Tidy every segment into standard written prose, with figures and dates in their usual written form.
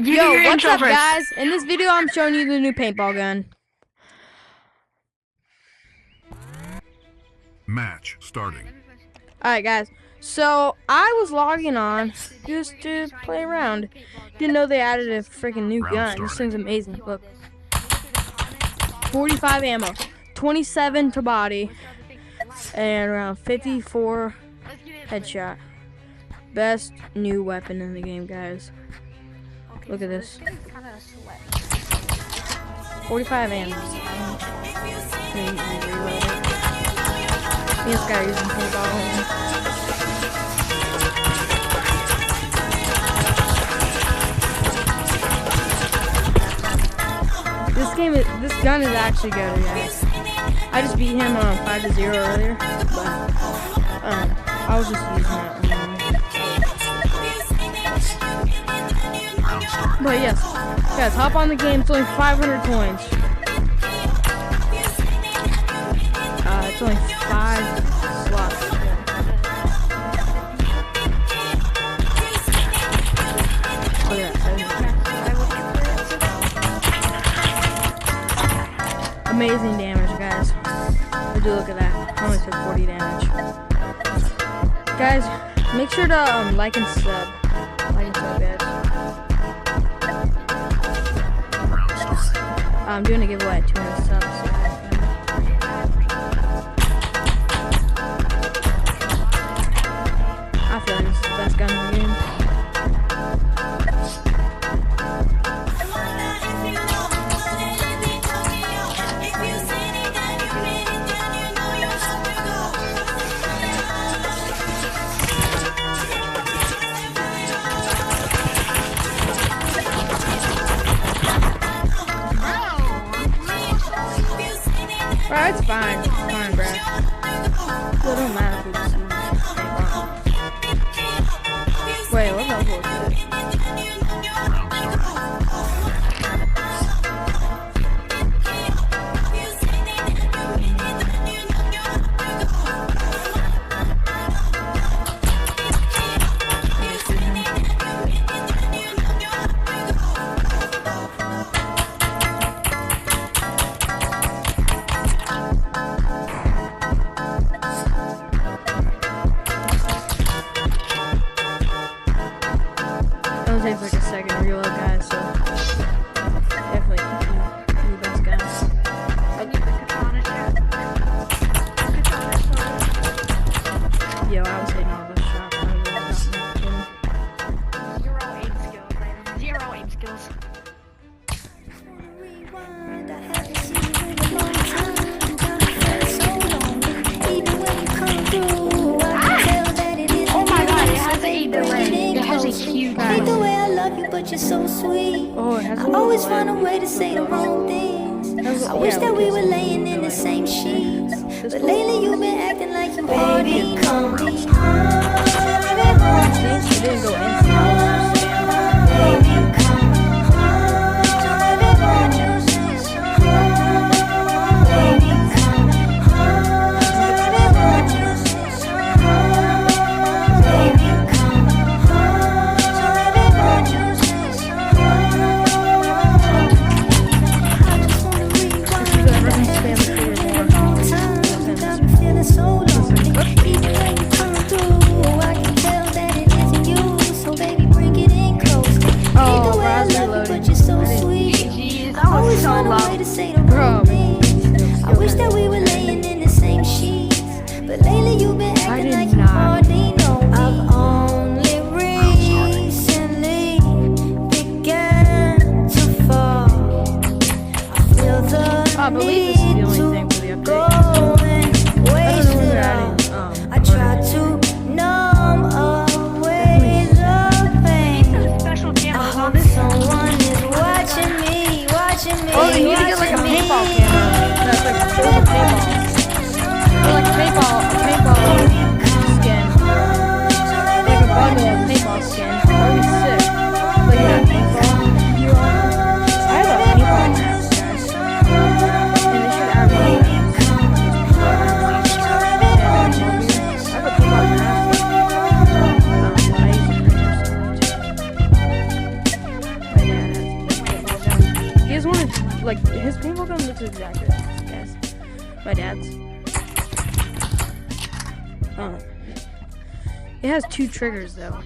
Yo, what's up, guys? In this video, I'm showing you the new paintball gun. Match starting. Alright, guys. So, I was logging on just to play around. Didn't know they added a freaking new gun. This thing's amazing. Look. 45 ammo. 27 to body. And around 54 headshot. Best new weapon in the game, guys. Look at this. 45 ammo. This guy using paintball. This gun is actually good, guys. I just beat him 5-0 earlier, but I was just using it. But yes, guys, hop on the game. It's only 500 coins. It's only 5 slots. Oh yeah, amazing damage, guys. Would you look at that? I only took 40 damage. Guys, make sure to like and sub. Like and sub, guys. I'm doing a giveaway at 200 subs. I feel like this is the best gun in the game. Alright, it's fine. It's fine, bro. It don't matter if we just use paintball. Wait, what level is it? It takes like a second to reload, guys, so definitely the best guys. Yo, I was hitting all those shots. Zero aim skills, man. Zero aim skills. Oh my god, it has a delay. It has a huge delay. The way I love you, but you're so sweet. Oh, it has I always find a way to say the wrong things. I wish that we were laying in the same sheets, but lately you've been acting like you hardly come home. It didn't go inside. So baby, bring has one of, like, his paintball gun looks exactly like this, guys. My dad's. It has 2 triggers though,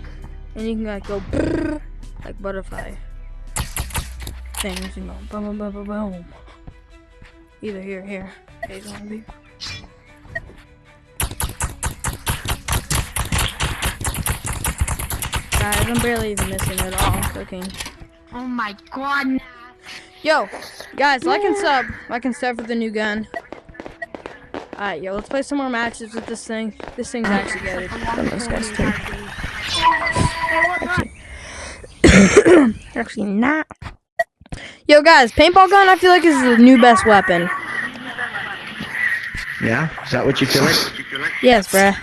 and you can like go brrr, like butterfly things, and go boom, boom, boom, boom, boom. Either here. Okay, zombie. Guys, I'm barely even missing at all. I'm cooking. Oh my god. Yo, guys, like and sub for the new gun. Alright, yo, let's play some more matches with this thing. This thing's actually good from this guy's team. Actually not. Yo, guys, paintball gun I feel like is the new best weapon. Yeah? Is that what you feel like? Yes, bruh.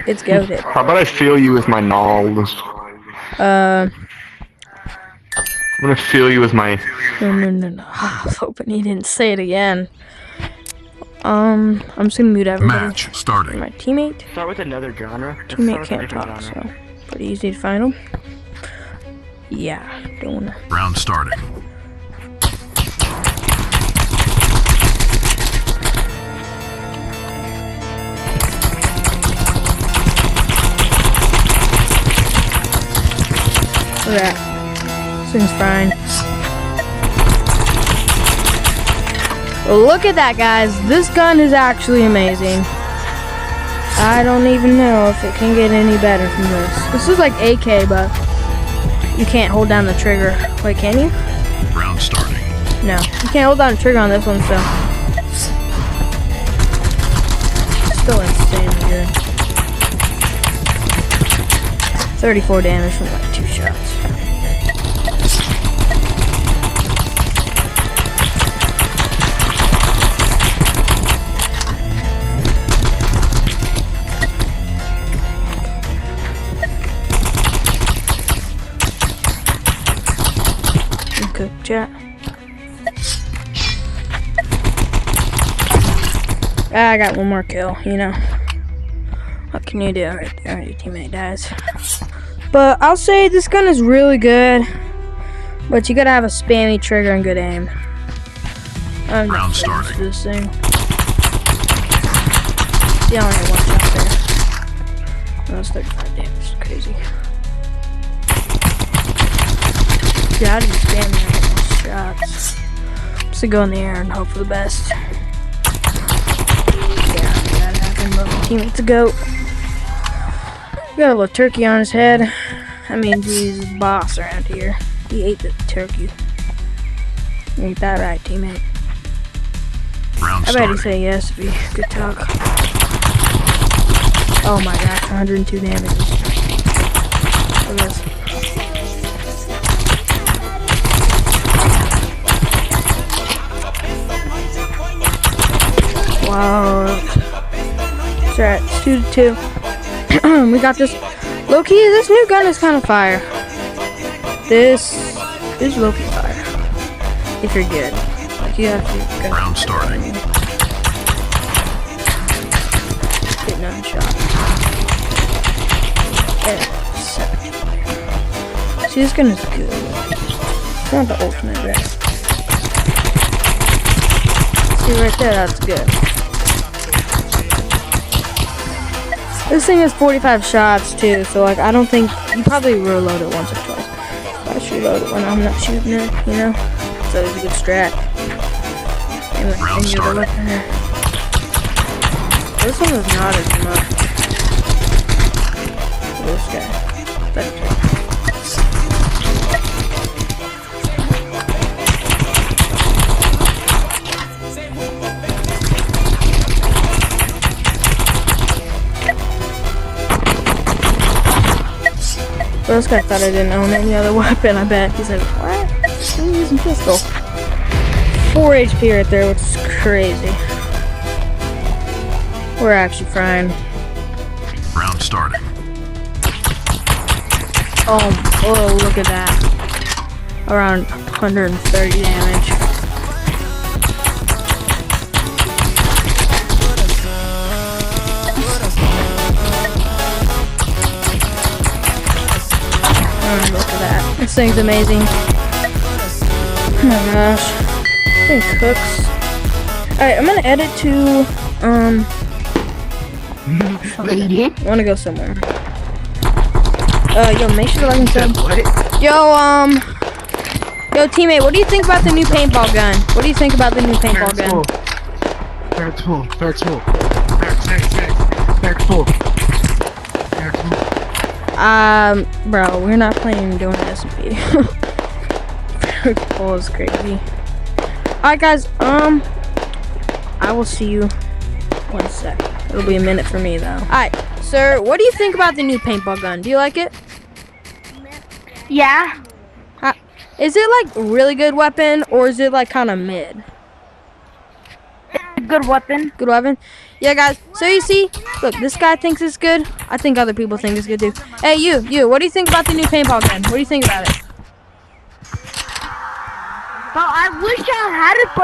It's goated. How about I feel you with my knowledge? I'm gonna feel you with my... No. I was hoping he didn't say it again. I'm just gonna mute everybody. Match starting. My teammate. Start with another genre. Teammate can't talk, so pretty easy to find him. Yeah, don't wanna. Round starting. Look at that. This thing's fine. Well, look at that, guys. This gun is actually amazing. I don't even know if it can get any better from this. This is like AK, but you can't hold down the trigger. Wait, can you? Round starting. No, you can't hold down the trigger on this one, so. Still insanely good. 34 damage from like 2 shots. Good chat. I got one more kill, you know. What can you do right there? Your teammate dies. But I'll say this gun is really good. But you gotta have a spammy trigger and good aim. I'm Round starting. This thing. Yeah, I only had 1 shot there. That was 35 damage. It's crazy. Yeah, I didn't spam that shots. Just to go in the air and hope for the best. Yeah, that happened, but my teammate's a goat. Got a little turkey on his head. That means he's a boss around here. He ate the turkey. Ain't that right, teammate? Round I bet he'd starting. say yes if he could talk. Oh my gosh, 102 damage. Look at this. Wow. It's alright, it's 2-2. We got this. Low key, this new gun is kind of fire. This is low key fire. If you're good. Like, you have to go. Round starting. Get none shot. Yeah, see, this gun is good. It's not the ultimate, right? See right there, that's good. This thing has 45 shots too, so like I don't think you probably reload it once or twice. I should reload it when I'm not shooting it, you know? So it's a good strat. Round starting. This one is not as much. This guy. That's Well, this guy thought I didn't own any other weapon, I bet. He said, what? I'm using pistol. 4 HP right there, which is crazy. We're actually frying. Round starting. Oh, look at that. Around 130 damage. Look at that. This thing's amazing. my gosh. They cooks. Alright, I'm gonna edit to I wanna go somewhere. Yo, make sure to like and sub. Yo, teammate, what do you think about the new paintball gun? What do you think about the new paintball gun? Third tool. Bro, we're not playing doing SMP. Paintball is crazy. Alright, guys, I will see you 1 sec. It'll be a minute for me, though. Alright, sir, what do you think about the new paintball gun? Do you like it? Yeah. Is it, like, really good weapon, or is it, like, kind of mid? Good weapon. Good weapon? Yeah, guys, so you see, look, this guy thinks it's good. I think other people think it's good, too. Hey, you, what do you think about the new paintball gun? What do you think about it? Well, I wish I had it, but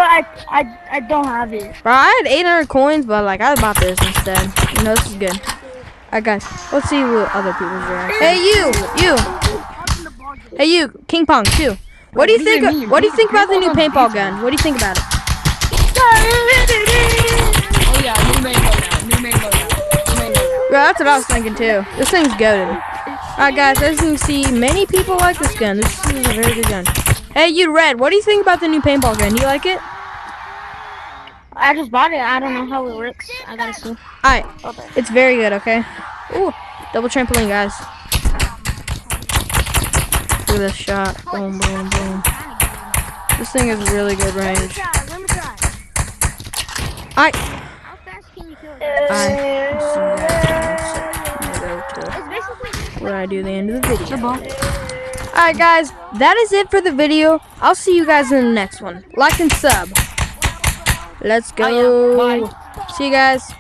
I don't have it. Bro, I had 800 coins, but, like, I bought this instead. You know, this is good. Alright, guys, let's see what other people's reaction. Hey, you! Hey, you, King Pong, too. What do you think about the new paintball gun? What do you think about it? Oh yeah, new main loadout. Bro, that's what I was thinking too. This thing's goated. Alright guys, as you can see, many people like this gun. This is a very good gun. Hey, you Red, what do you think about the new paintball gun? You like it? I just bought it. I don't know how it works. I gotta see. Alright, it's very good, okay? Ooh, double trampoline, guys. Look at this shot. Boom, boom, boom. This thing is really good range. Alright. How fast can you kill it? What I do at the end of the video. Alright guys, that is it for the video. I'll see you guys in the next one. Like and sub. Let's go. Bye. See you guys.